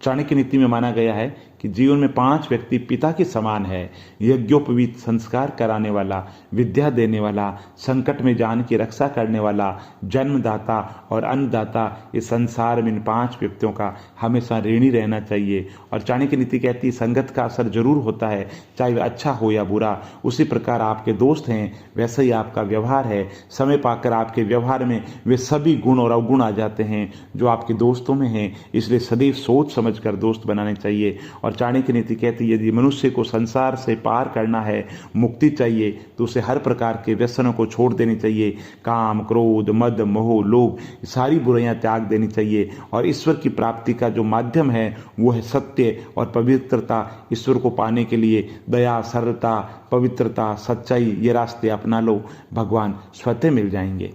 चाणक्य नीति में माना गया है कि जीवन में 5 व्यक्ति पिता के समान है। यज्ञोपवीत संस्कार कराने वाला, विद्या देने वाला, संकट में जान की रक्षा करने वाला, जन्मदाता और अन्नदाता। इस संसार में इन 5 व्यक्तियों का हमेशा ऋणी रहना चाहिए। और चाणक्य नीति कहती है संगत का असर जरूर होता है, चाहे वह अच्छा हो या बुरा। उसी प्रकार आपके दोस्त हैं वैसा ही आपका व्यवहार है। समय पाकर आपके व्यवहार में वे सभी गुण और अवगुण आ जाते हैं जो आपके दोस्तों में हैं। इसलिए सदैव सोच समझकर दोस्त बनाने चाहिए। और चाणक्य नीति कहती है यदि मनुष्य को संसार से पार करना है, मुक्ति चाहिए, तो उसे हर प्रकार के व्यसनों को छोड़ देनी चाहिए। काम, क्रोध, मद, मोह, लोभ, सारी बुराइयां त्याग देनी चाहिए। और ईश्वर की प्राप्ति का जो माध्यम है वो है सत्य और पवित्रता। ईश्वर को पाने के लिए दया, सरलता, पवित्रता, सच्चाई, ये रास्ते अपना लो, भगवान स्वतः मिल जाएंगे।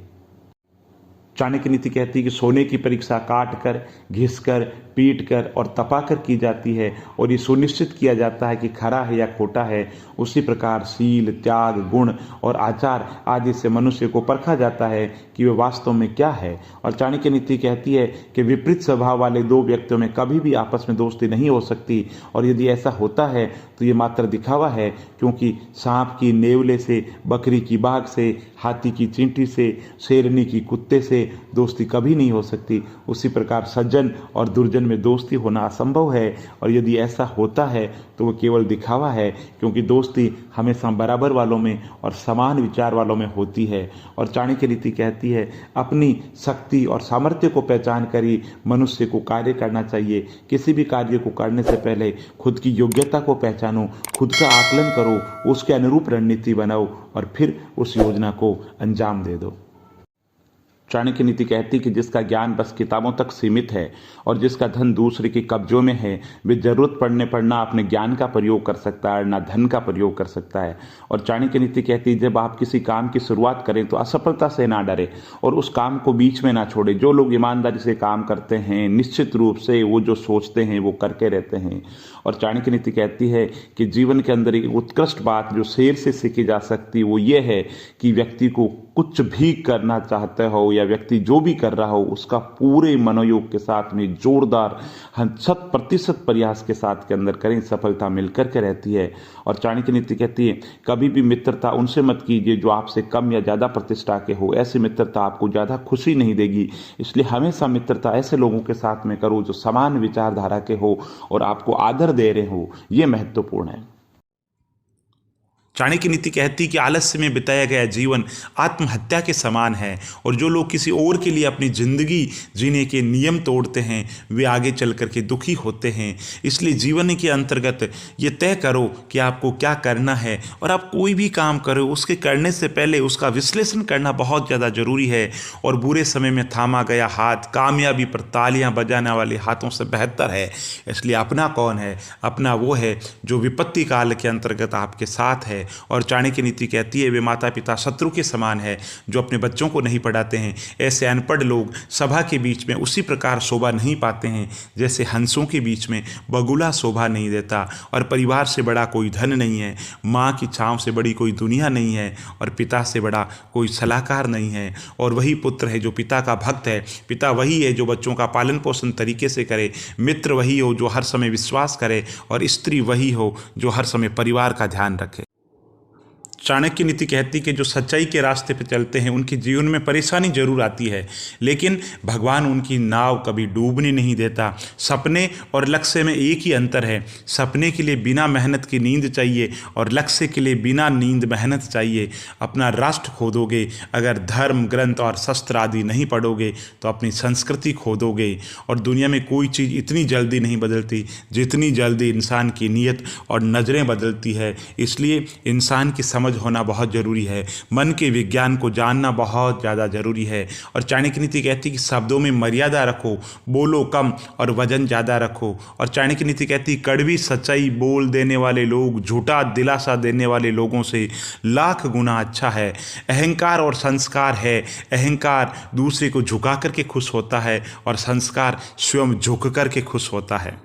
चाणक्य नीति कहती है कि सोने की परीक्षा काट कर, घिस कर, पीट कर और तपा कर की जाती है और ये सुनिश्चित किया जाता है कि खरा है या खोटा है। उसी प्रकार सील, त्याग, गुण और आचार आदि से मनुष्य को परखा जाता है कि वह वास्तव में क्या है। और चाणक्य नीति कहती है कि विपरीत स्वभाव वाले 2 व्यक्तियों में कभी भी आपस में दोस्ती नहीं हो सकती। और यदि ऐसा होता है तो ये मात्र दिखावा है, क्योंकि सांप की नेवले से, बकरी की बाघ से, हाथी की चींटी से, शेरनी की कुत्ते से दोस्ती कभी नहीं हो सकती। उसी प्रकार सज्जन और दुर्जन में दोस्ती होना असंभव है। और यदि ऐसा होता है तो वो केवल दिखावा है, क्योंकि दोस्ती हमेशा बराबर वालों में और समान विचार वालों में होती है। और चाणक्य नीति कहती है अपनी शक्ति और सामर्थ्य को पहचान कर ही मनुष्य को कार्य करना चाहिए। किसी भी कार्य को करने से पहले खुद की योग्यता को पहचानो, खुद का आकलन करो, उसके अनुरूप रणनीति बनाओ और फिर उस योजना को अंजाम दे दो। चाणक्य नीति कहती है कि जिसका ज्ञान बस किताबों तक सीमित है और जिसका धन दूसरे के कब्जों में है, वे जरूरत पड़ने पर ना अपने ज्ञान का प्रयोग कर सकता है ना धन का प्रयोग कर सकता है। और चाणक्य नीति कहती है जब आप किसी काम की शुरुआत करें तो असफलता से ना डरे और उस काम को बीच में ना छोड़े। जो लोग ईमानदारी से काम करते हैं निश्चित रूप से वो जो सोचते हैं वो करके रहते हैं। और चाणक्य नीति कहती है कि जीवन के अंदर एक उत्कृष्ट बात जो शेर से सीखी जा सकती है वो ये है कि व्यक्ति को कुछ भी करना चाहते हो या व्यक्ति जो भी कर रहा हो उसका पूरे मनोयोग के साथ में जोरदार 100% प्रयास के साथ के अंदर करें, सफलता मिलकर के रहती है। और चाणक्य नीति कहती है कभी भी मित्रता उनसे मत कीजिए जो आपसे कम या ज़्यादा प्रतिष्ठा के हो। ऐसी मित्रता आपको ज़्यादा खुशी नहीं देगी। इसलिए हमेशा मित्रता ऐसे लोगों के साथ में करो जो समान विचारधारा के हो और आपको आदर दे रहे हो। ये महत्वपूर्ण है। चाणक्य नीति कहती कि आलस्य में बिताया गया जीवन आत्महत्या के समान है और जो लोग किसी और के लिए अपनी जिंदगी जीने के नियम तोड़ते हैं वे आगे चल कर के दुखी होते हैं। इसलिए जीवन के अंतर्गत ये तय करो कि आपको क्या करना है और आप कोई भी काम करो उसके करने से पहले उसका विश्लेषण करना बहुत ज़्यादा जरूरी है। और बुरे समय में थामा गया हाथ कामयाबी पर तालियां बजाने वाले हाथों से बेहतर है। इसलिए अपना कौन है? अपना वो है जो विपत्ति काल के अंतर्गत आपके साथ है। और चाणक्य नीति कहती है वे माता पिता शत्रु के समान है जो अपने बच्चों को नहीं पढ़ाते हैं। ऐसे अनपढ़ लोग सभा के बीच में उसी प्रकार शोभा नहीं पाते हैं जैसे हंसों के बीच में बगुला शोभा नहीं देता। और परिवार से बड़ा कोई धन नहीं है, माँ की छाँव से बड़ी कोई दुनिया नहीं है और पिता से बड़ा कोई सलाहकार नहीं है। और वही पुत्र है जो पिता का भक्त है, पिता वही है जो बच्चों का पालन पोषण तरीके से करे, मित्र वही हो जो हर समय विश्वास करे और स्त्री वही हो जो हर समय परिवार का ध्यान रखे। चाणक्य नीति कहती कि जो सच्चाई के रास्ते पर चलते हैं उनके जीवन में परेशानी जरूर आती है लेकिन भगवान उनकी नाव कभी डूबने नहीं देता। सपने और लक्ष्य में एक ही अंतर है, सपने के लिए बिना मेहनत की नींद चाहिए और लक्ष्य के लिए बिना नींद मेहनत चाहिए। अपना राष्ट्र खो दोगे अगर धर्म ग्रंथ और शस्त्र आदि नहीं पढ़ोगे तो अपनी संस्कृति खो दोगे। और दुनिया में कोई चीज़ इतनी जल्दी नहीं बदलती जितनी जल्दी इंसान की नीयत और नज़रें बदलती है। इसलिए इंसान की समझ होना बहुत जरूरी है, मन के विज्ञान को जानना बहुत ज़्यादा जरूरी है। और चाणक्य नीति कहती है कि शब्दों में मर्यादा रखो, बोलो कम और वजन ज़्यादा रखो। और चाणक्य नीति कहती है कड़वी सच्चाई बोल देने वाले लोग झूठा दिलासा देने वाले लोगों से लाख गुना अच्छा है। अहंकार और संस्कार है, अहंकार दूसरे को झुका करके खुश होता है और संस्कार स्वयं झुक करके खुश होता है।